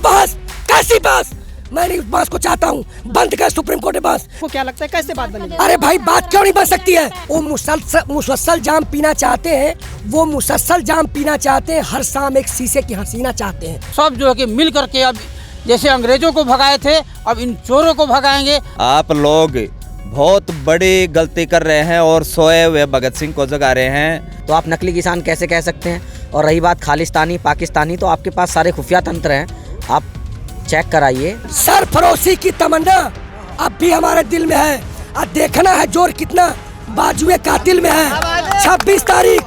बहस, कैसी बहस? मैं नहीं उस बहस को चाहता हूँ, बंद कर सुप्रीम कोर्ट में बहस। को क्या लगता है कैसे बात बनेगी? अरे भाई बात क्यों नहीं बन सकती है? वो मुसलसल जाम पीना चाहते हैं, वो मुसलसल जाम पीना चाहते हैं, हर शाम एक शीशे की हसीना चाहते हैं। सब जो है कि मिल करके अब जैसे अंग्रेजों को भगाए थे अब इन चोरों को भगाएंगे। आप लोग बहुत बड़ी गलती कर रहे हैं और सोए हुए भगत सिंह को जगा रहे हैं। तो आप नकली किसान कैसे कह सकते हैं? और रही बात खालिस्तानी पाकिस्तानी, तो आपके पास सारे खुफिया तंत्र हैं, आप चेक कराइए। सरफरोशी की तमन्ना अब भी हमारे दिल में है, अब देखना है जोर कितना बाजुए कातिल में है। 26 तारीख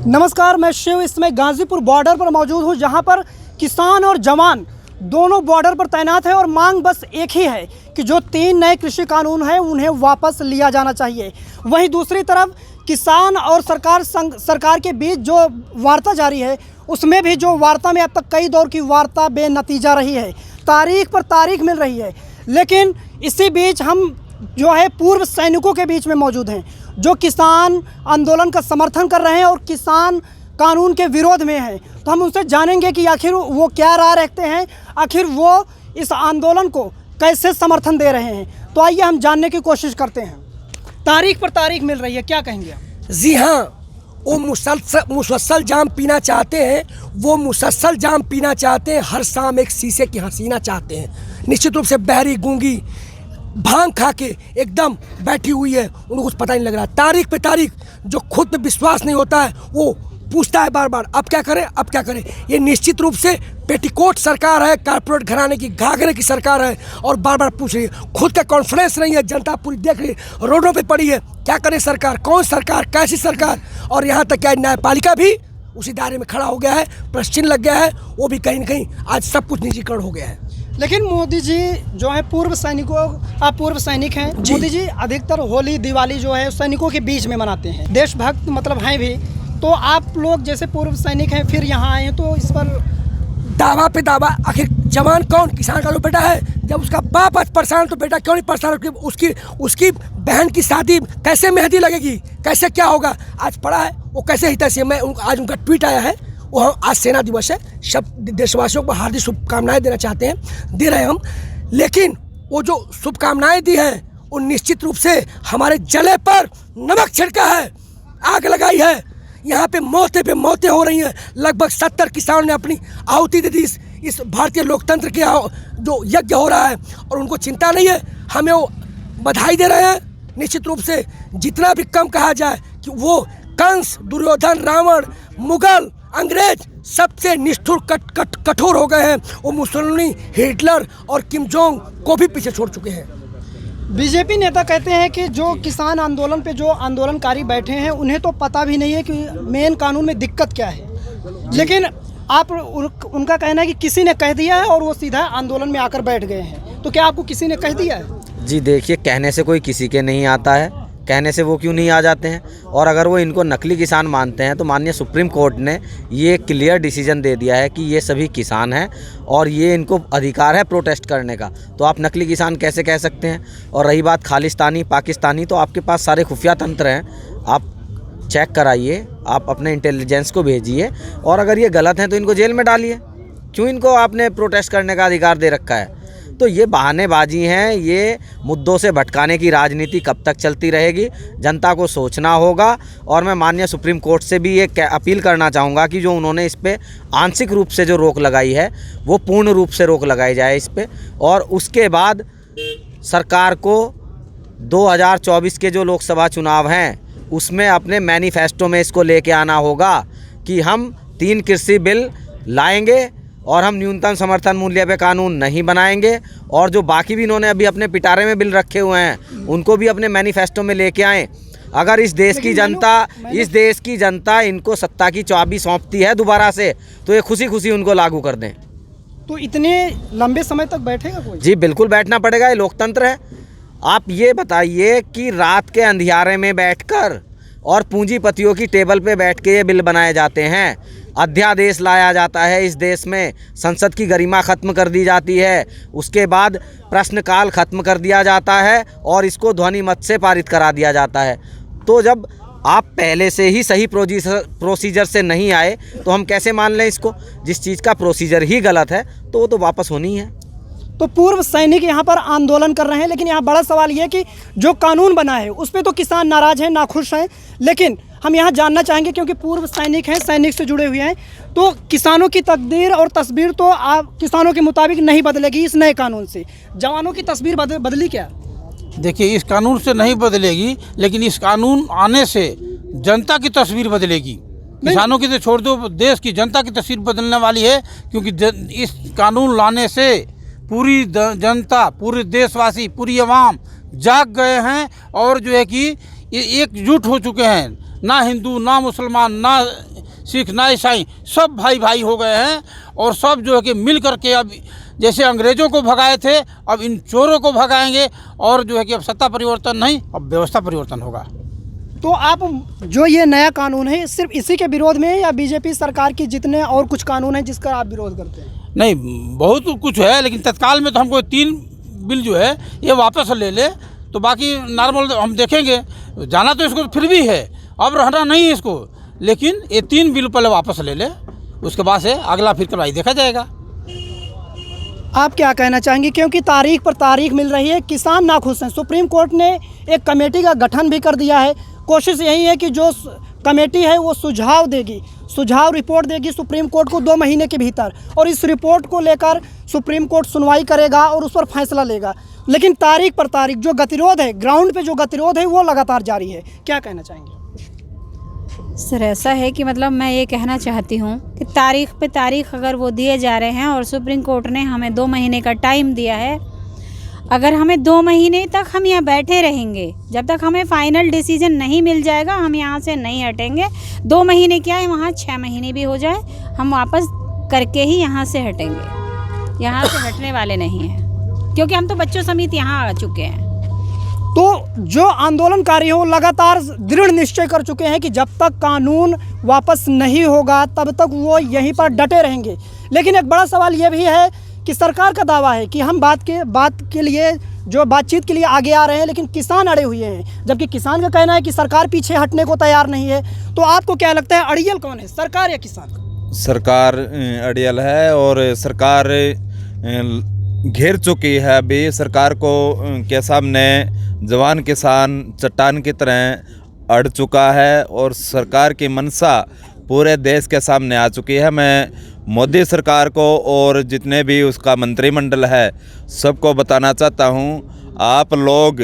नमस्कार, मैं शिव इस समय गाजीपुर बॉर्डर पर मौजूद हूँ, जहाँ पर किसान और जवान दोनों बॉर्डर पर तैनात है और मांग बस एक ही है कि जो 3 नए कृषि कानून हैं उन्हें वापस लिया जाना चाहिए। वहीं दूसरी तरफ किसान और सरकार के बीच जो वार्ता जारी है, उसमें भी जो वार्ता में अब तक कई दौर की वार्ता बेनतीजा रही है, तारीख पर तारीख मिल रही है। लेकिन इसी बीच हम जो है पूर्व सैनिकों के बीच में मौजूद हैं, जो किसान आंदोलन का समर्थन कर रहे हैं और किसान कानून के विरोध में हैं। तो हम उनसे जानेंगे कि आखिर वो क्या राय रखते हैं, आखिर वो इस आंदोलन को कैसे समर्थन दे रहे हैं। तो आइए हम जानने की कोशिश करते हैं। तारीख पर तारीख मिल रही है, क्या कहेंगे आप? जी हाँ, वो मुसलसल जाम पीना चाहते हैं, वो मुसलसल जाम पीना चाहते हैं, हर शाम एक शीशे की हसीना चाहते हैं। निश्चित रूप से बहरी गूंगी भांग खा के एकदम बैठी हुई है, उनको कुछ पता नहीं लग रहा। तारीख पे तारीख, जो खुद पे विश्वास नहीं होता है वो पूछता है बार बार अब क्या करें, अब क्या करें। ये निश्चित रूप से पेटीकोट सरकार है, कारपोरेट घराने की घाघरे की सरकार है और बार बार पूछ रही है। खुद का कॉन्फिडेंस नहीं है, जनता पूरी देख रही है, रोडों पे पड़ी है। क्या करे सरकार, कौन सरकार, कैसी सरकार? और यहाँ तक क्या न्यायपालिका भी उसी दायरे में खड़ा हो गया है, प्रश्न लग गया है, वो भी कहीं न कहीं आज सब कुछ निजीकरण हो गया है। लेकिन मोदी जी जो है पूर्व सैनिक हैं, मोदी जी अधिकतर होली दिवाली जो है सैनिकों के बीच में मनाते हैं, देशभक्त मतलब हैं भी। तो आप लोग जैसे पूर्व सैनिक हैं, फिर यहाँ आए हैं, तो इस पर दावा पे दावा। आखिर जवान कौन? किसान का जो बेटा है, जब उसका बाप आज परेशान तो बेटा क्यों नहीं परेशान? उसकी बहन की शादी कैसे मेहंदी लगेगी, कैसे क्या होगा? आज पड़ा है वो कैसे ही तैसे। आज उनका ट्वीट आया है, वो हम आज सेना दिवस है, सब देशवासियों को हार्दिक शुभकामनाएं देना चाहते हैं, दे रहे हैं हम। लेकिन वो जो शुभकामनाएं दी हैं वो निश्चित रूप से हमारे जले पर नमक छिड़का है, आग लगाई है। यहाँ पे मौतें हो रही हैं। लगभग 70 किसानों ने अपनी आहुति दे दी इस भारतीय लोकतंत्र के जो यज्ञ हो रहा है, और उनको चिंता नहीं है। हमें वो बधाई दे रहे हैं। निश्चित रूप से जितना भी कम कहा जाए कि वो कंस, दुर्योधन, रावण, मुगल, अंग्रेज सबसे निष्ठुर कठोर हो गए हैं। वो मुसोलिनी, हिटलर और किम जोंग को भी पीछे छोड़ चुके हैं। बीजेपी नेता कहते हैं कि जो किसान आंदोलन पे जो आंदोलनकारी बैठे हैं उन्हें तो पता भी नहीं है कि मेन कानून में दिक्कत क्या है। लेकिन उनका कहना है कि किसी ने कह दिया है और वो सीधा आंदोलन में आकर बैठ गए हैं। तो क्या आपको किसी ने कह दिया है? जी देखिए, कहने से कोई किसी के नहीं आता है, कहने से वो क्यों नहीं आ जाते हैं। और अगर वो इनको नकली किसान मानते हैं तो माननीय सुप्रीम कोर्ट ने ये क्लियर डिसीजन दे दिया है कि ये सभी किसान हैं और ये इनको अधिकार है प्रोटेस्ट करने का। तो आप नकली किसान कैसे कह सकते हैं? और रही बात खालिस्तानी पाकिस्तानी, तो आपके पास सारे खुफिया तंत्र हैं, आप चेक कराइए, आप अपने इंटेलिजेंस को भेजिए, और अगर ये गलत हैं तो इनको जेल में डालिए। क्यों इनको आपने प्रोटेस्ट करने का अधिकार दे रखा है? तो ये बहानेबाजी हैं, ये मुद्दों से भटकाने की राजनीति कब तक चलती रहेगी? जनता को सोचना होगा। और मैं माननीय सुप्रीम कोर्ट से भी ये अपील करना चाहूँगा कि जो उन्होंने इस पे आंशिक रूप से जो रोक लगाई है वो पूर्ण रूप से रोक लगाई जाए इस पे। और उसके बाद सरकार को 2024 के जो लोकसभा चुनाव हैं उसमें अपने मैनिफेस्टो में इसको लेके आना होगा कि हम 3 कृषि बिल लाएंगे और हम न्यूनतम समर्थन मूल्य पे कानून नहीं बनाएंगे। और जो बाकी भी इन्होंने अभी अपने पिटारे में बिल रखे हुए हैं उनको भी अपने मैनिफेस्टो में लेके आएँ। अगर इस देश की जनता इनको सत्ता की चाबी सौंपती है दोबारा से, तो ये खुशी खुशी उनको लागू कर दें। तो इतने लंबे समय तक बैठेगा कोई? जी बिल्कुल बैठना पड़ेगा, ये लोकतंत्र है। आप ये बताइए कि रात के अंधियारे में बैठकर और पूंजीपतियों की टेबल पे बैठ के ये बिल बनाए जाते हैं, अध्यादेश लाया जाता है इस देश में, संसद की गरिमा ख़त्म कर दी जाती है, उसके बाद प्रश्नकाल ख़त्म कर दिया जाता है और इसको ध्वनि मत से पारित करा दिया जाता है। तो जब आप पहले से ही सही प्रोसीजर से नहीं आए तो हम कैसे मान लें इसको? जिस चीज़ का प्रोसीजर ही गलत है तो वो तो वापस होनी है। तो पूर्व सैनिक यहाँ पर आंदोलन कर रहे हैं, लेकिन यहाँ बड़ा सवाल ये है कि जो कानून बना है उस पर तो किसान नाराज़ हैं, नाखुश हैं, लेकिन हम यहाँ जानना चाहेंगे क्योंकि पूर्व सैनिक हैं, सैनिक से जुड़े हुए हैं, तो किसानों की तकदीर और तस्वीर तो आप किसानों के मुताबिक नहीं बदलेगी इस नए कानून से। जवानों की तस्वीर बदली क्या? देखिए, इस कानून से नहीं बदलेगी, लेकिन इस कानून आने से जनता की तस्वीर बदलेगी। किसानों की तो छोड़ दो, देश की जनता की तस्वीर बदलने वाली है, क्योंकि इस कानून लाने से पूरी जनता, पूरे देशवासी, पूरी आवाम जाग गए हैं और जो है कि एकजुट हो चुके हैं। ना हिंदू, ना मुसलमान, ना सिख, ना ईसाई, सब भाई भाई हो गए हैं और सब जो है कि मिल करके अब जैसे अंग्रेज़ों को भगाए थे, अब इन चोरों को भगाएंगे और जो है कि अब सत्ता परिवर्तन नहीं, अब व्यवस्था परिवर्तन होगा। तो आप जो ये नया कानून है सिर्फ इसी के विरोध में है या बीजेपी सरकार की जितने और कुछ कानून हैं जिसका आप विरोध करते हैं? नहीं, बहुत कुछ है, लेकिन तत्काल में तो हमको 3 बिल जो है ये वापस ले ले, तो बाकी नॉर्मल हम देखेंगे। जाना तो इसको फिर भी है, अब रहना नहीं है इसको, लेकिन ये 3 बिल पहले वापस ले ले, उसके बाद से अगला फिर कल देखा जाएगा। आप क्या कहना चाहेंगे, क्योंकि तारीख पर तारीख मिल रही है, किसान नाखुश हैं। सुप्रीम कोर्ट ने एक कमेटी का गठन भी कर दिया है। कोशिश यही है कि जो कमेटी है वो सुझाव देगी, सुझाव रिपोर्ट देगी सुप्रीम कोर्ट को 2 महीने के भीतर, और इस रिपोर्ट को लेकर सुप्रीम कोर्ट सुनवाई करेगा और उस पर फैसला लेगा। लेकिन तारीख पर तारीख जो गतिरोध है, ग्राउंड पे जो गतिरोध है वो लगातार जारी है। क्या कहना चाहेंगे? सर, ऐसा है कि मतलब मैं ये कहना चाहती हूँ कि तारीख पे तारीख अगर वो दिए जा रहे हैं और सुप्रीम कोर्ट ने हमें 2 महीने का टाइम दिया है, अगर हमें 2 महीने तक हम यहाँ बैठे रहेंगे, जब तक हमें फाइनल डिसीजन नहीं मिल जाएगा हम यहाँ से नहीं हटेंगे। 2 महीने क्या है, वहाँ 6 महीने भी हो जाए, हम वापस करके ही यहाँ से हटेंगे। यहाँ से हटने वाले नहीं हैं, क्योंकि हम तो बच्चों समेत यहाँ आ चुके हैं। तो जो आंदोलनकारी हो लगातार दृढ़ निश्चय कर चुके हैं कि जब तक कानून वापस नहीं होगा तब तक वो यहीं पर डटे रहेंगे। लेकिन एक बड़ा सवाल ये भी है कि सरकार का दावा है कि हम बात के लिए जो बातचीत के लिए आगे आ रहे हैं, लेकिन किसान अड़े हुए हैं, जबकि किसान का कहना है कि सरकार पीछे हटने को तैयार नहीं है। तो आपको क्या लगता है, अड़ियल कौन है, सरकार या किसान? सरकार अड़ियल है और सरकार घेर चुकी है। अभी सरकार को के सामने जवान किसान चट्टान की तरह अड़ चुका है और सरकार की मंशा पूरे देश के सामने आ चुकी है। मैं मोदी सरकार को और जितने भी उसका मंत्रिमंडल है सबको बताना चाहता हूँ, आप लोग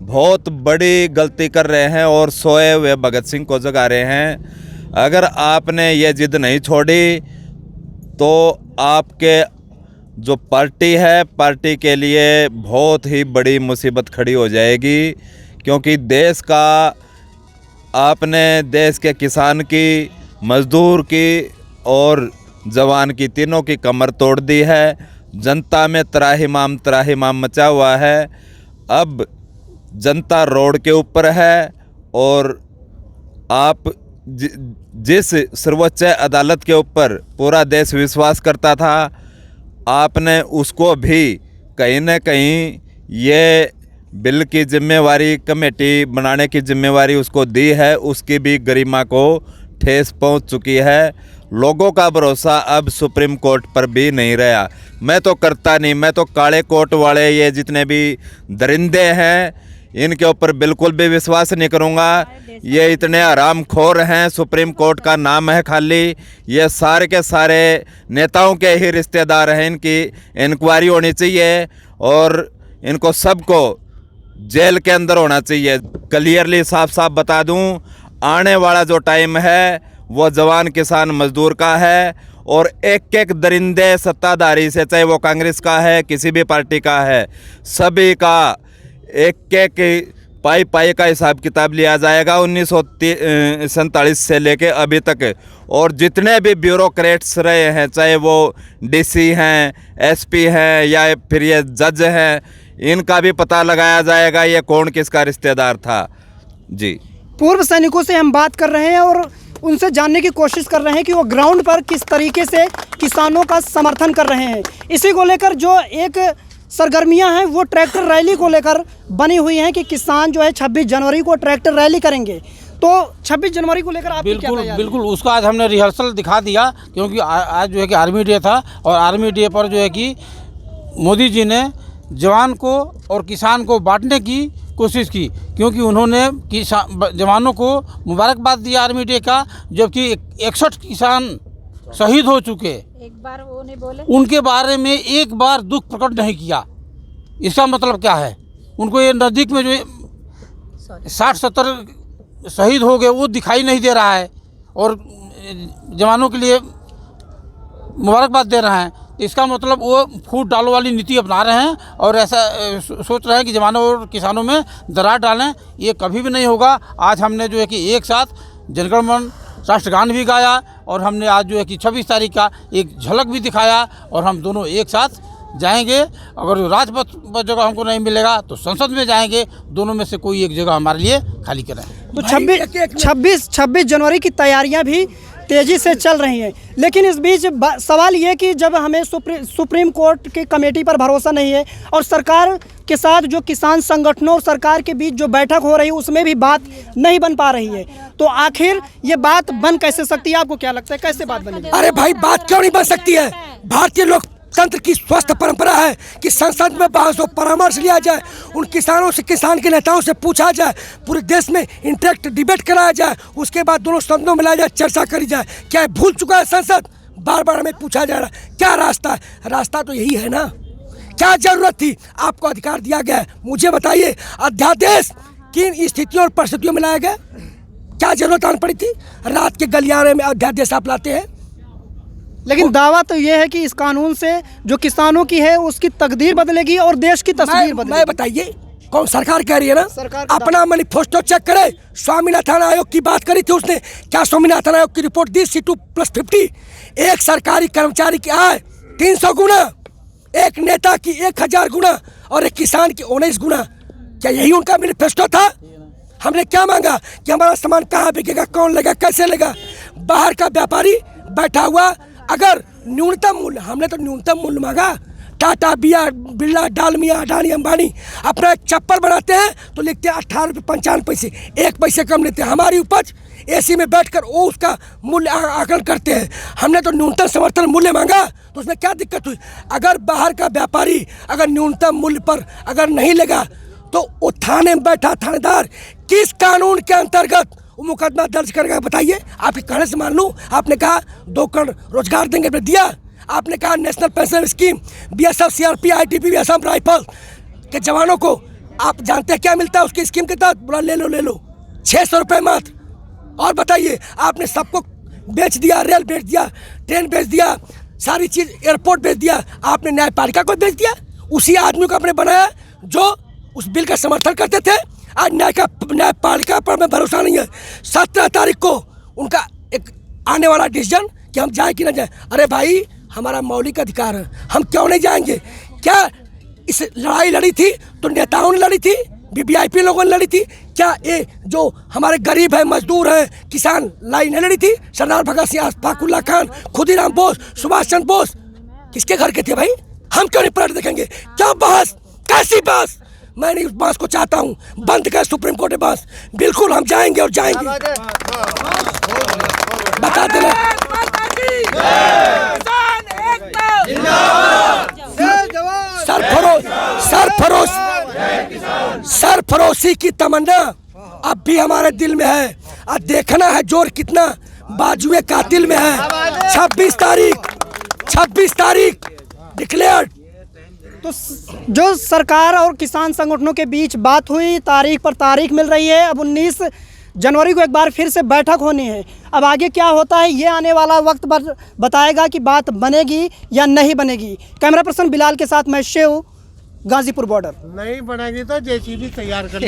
बहुत बड़ी गलती कर रहे हैं और सोए हुए भगत सिंह को जगा रहे हैं। अगर आपने ये जिद नहीं छोड़ी तो आपके जो पार्टी है, पार्टी के लिए बहुत ही बड़ी मुसीबत खड़ी हो जाएगी, क्योंकि देश का आपने देश के किसान की, मज़दूर की और जवान की, तीनों की कमर तोड़ दी है। जनता में त्राहिमाम मचा हुआ है। अब जनता रोड के ऊपर है और आप जिस सर्वोच्च अदालत के ऊपर पूरा देश विश्वास करता था, आपने उसको भी कहीं न कहीं ये बिल की जिम्मेवारी, कमेटी बनाने की जिम्मेवारी उसको दी है, उसकी भी गरिमा को ठेस पहुंच चुकी है। लोगों का भरोसा अब सुप्रीम कोर्ट पर भी नहीं रहा। मैं तो करता नहीं, मैं तो काले कोट वाले ये जितने भी दरिंदे हैं इनके ऊपर बिल्कुल भी विश्वास नहीं करूंगा। ये इतने हरामखोर हैं, सुप्रीम कोर्ट का नाम है खाली, ये सारे के सारे नेताओं के ही रिश्तेदार हैं। इनकी इंक्वायरी होनी चाहिए और इनको सबको जेल के अंदर होना चाहिए। क्लियरली साफ साफ बता दूं, आने वाला जो टाइम है वो जवान किसान मजदूर का है और एक एक दरिंदे सत्ताधारी से, चाहे वो कांग्रेस का है, किसी भी पार्टी का है, सभी का एक एक पाई का हिसाब किताब लिया जाएगा 1947 से लेके अभी तक। और जितने भी ब्यूरोक्रेट्स रहे हैं, चाहे वो डीसी हैं, एसपी हैं या फिर ये जज हैं, इनका भी पता लगाया जाएगा ये कौन किसका रिश्तेदार था। जी, पूर्व सैनिकों से हम बात कर रहे हैं और उनसे जानने की कोशिश कर रहे हैं कि वो ग्राउंड पर किस तरीके से किसानों का समर्थन कर रहे हैं। इसी को लेकर जो एक सरगर्मियां हैं वो ट्रैक्टर रैली को लेकर बनी हुई हैं कि किसान जो है 26 जनवरी को ट्रैक्टर रैली करेंगे। तो 26 जनवरी को लेकर आपकी क्या बिल्कुल तैयारी है? बिल्कुल, उसका आज हमने रिहर्सल दिखा दिया, क्योंकि आज जो है कि आर्मी डे था, और आर्मी डे पर जो है कि मोदी जी ने जवान को और किसान को बांटने की कोशिश की, क्योंकि उन्होंने जवानों को मुबारकबाद दिया आर्मी डे का, जबकि 61 किसान शहीद हो चुके, एक बार वो नहीं बोले, उनके बारे में एक बार दुख प्रकट नहीं किया। इसका मतलब क्या है? उनको ये नज़दीक में जो 60-70 शहीद हो गए वो दिखाई नहीं दे रहा है, और जवानों के लिए मुबारकबाद दे रहे हैं। इसका मतलब वो फूट डालो वाली नीति अपना रहे हैं, और ऐसा सोच रहे हैं कि जवानों और किसानों में दरार डालें। ये कभी भी नहीं होगा। आज हमने जो है कि एक साथ जनगण मन राष्ट्रगान भी गाया, और हमने आज जो है कि 26 तारीख का एक झलक भी दिखाया, और हम दोनों एक साथ जाएंगे। अगर राजपथ पर जगह हमको नहीं मिलेगा तो संसद में जाएंगे, दोनों में से कोई एक जगह हमारे लिए खाली करें। तो 26 जनवरी की तैयारियां भी तेज़ी से चल रही हैं, लेकिन इस बीच सवाल ये कि जब हमें सुप्रीम कोर्ट की कमेटी पर भरोसा नहीं है, और सरकार के साथ जो किसान संगठनों और सरकार के बीच जो बैठक हो रही है उसमें भी बात नहीं बन पा रही है, तो आखिर ये बात बन कैसे सकती है? आपको क्या लगता है, कैसे बात बनेगी? अरे भाई, बात क्यों नहीं बन सकती है? भारतीय लोकतंत्र की स्वस्थ परंपरा है कि संसद में बहस और परामर्श लिया जाए, उन किसानों से, किसान के नेताओं से पूछा जाए, पूरे देश में इंटरेक्ट डिबेट कराया जाए, उसके बाद दोनों सदनों में लाया जाए, चर्चा करी जाए। क्या भूल चुका है संसद? बार बार हमें पूछा जा रहा है क्या रास्ता है? रास्ता तो यही है ना। क्या जरूरत थी? आपको अधिकार दिया गया है, मुझे बताइए अध्यादेश किन स्थितियों और परिस्थितियों में लाया गया? क्या जरूरत आनी पड़ी थी? रात के गलियारे में अध्यादेश आप लाते हैं। लेकिन दावा तो ये है कि इस कानून से जो किसानों की है उसकी तकदीर बदलेगी और देश की तस्वीर बदलेगी। मैं बताइए, कौन सरकार कह रही है ना? सरकार अपना मैनिफेस्टो चेक करे। स्वामीनाथन आयोग की बात करी थी उसने, क्या स्वामीनाथन आयोग की रिपोर्ट दी? C2+50 एक सरकारी कर्मचारी की आय 300 गुना, एक नेता की 1000 गुना, और एक किसान की 19 गुना। क्या यही उनका मैनिफेस्टो था? हमने क्या मांगा कि हमारा सामान कहाँ बिकेगा, कौन लेगा, कैसे लेगा? बाहर का व्यापारी बैठा हुआ, अगर न्यूनतम मूल्य, हमने तो न्यूनतम मूल्य मांगा। टाटा, बिरला, डालमिया, अडानी, अंबानी अपना एक चप्पल बनाते हैं तो लिखते हैं 18 रुपये 55 पैसे, 1 पैसे कम लेते हैं। हमारी उपज एसी में बैठकर वो उसका मूल्य आकलन करते हैं। हमने तो न्यूनतम समर्थन मूल्य मांगा, तो उसमें क्या दिक्कत हुई? अगर बाहर का व्यापारी अगर न्यूनतम मूल्य पर अगर नहीं लेगा तो वो थाने में बैठा थानेदार किस कानून के अंतर्गत वो मुकदमा दर्ज करेगा? बताइए। आपके कहने से मान लूँ, आपने कहा 2 करोड़ रोजगार देंगे, दिया। आपने कहा national pension scheme, BSF, CRP, ITBP, Assam rifle के जवानों को आप जानते हैं क्या मिलता है उसकी स्कीम के तहत? बोला ले लो 600 रुपये मात्र। और बताइए, आपने सबको बेच दिया, रेल बेच दिया, ट्रेन बेच दिया, सारी चीज़, एयरपोर्ट बेच दिया। आपने न्यायपालिका को बेच दिया, उसी आदमी को आपने बनाया जो उस बिल का समर्थन करते थे। आज न्यायपालिका पर हमें भरोसा नहीं है। 17 तारीख को उनका एक आने वाला डिसीजन कि हम जाए कि ना जाए। अरे भाई, हमारा मौलिक अधिकार है, हम क्यों नहीं जाएंगे? क्या इस लड़ाई लड़ी थी तो नेताओं ने लड़ी थी, VVIP लोगों ने लड़ी थी? क्या ये जो हमारे गरीब है, मजदूर है, किसान लड़ाई नहीं लड़ी थी? सरदार भगत सिंह, अशफाक उल्लाह खान, खुदीराम बोस, सुभाष चंद्र बोस किसके घर के थे भाई? हम क्यों नहीं पलट देखेंगे? क्या बहस, कैसी बहस? मैं नहीं उस बहस को चाहता हूँ, बंद कर सुप्रीम कोर्ट में बहस। बिल्कुल हम जाएंगे और जाएंगे, बता देना। सरफरोशी की तमन्ना अब भी हमारे दिल में है, और देखना है जोर कितना बाजुए कातिल में है। 26 तारीख डिक्लेयर्ड। तो जो सरकार और किसान संगठनों के बीच बात हुई, तारीख पर तारीख मिल रही है। अब 19 जनवरी को एक बार फिर से बैठक होनी है। अब आगे क्या होता है ये आने वाला वक्त बताएगा कि बात बनेगी या नहीं बनेगी। कैमरा पर्सन बिलाल के साथ मैं शिव, गाजीपुर बॉर्डर। नहीं बनेगी तो JCB तैयार कर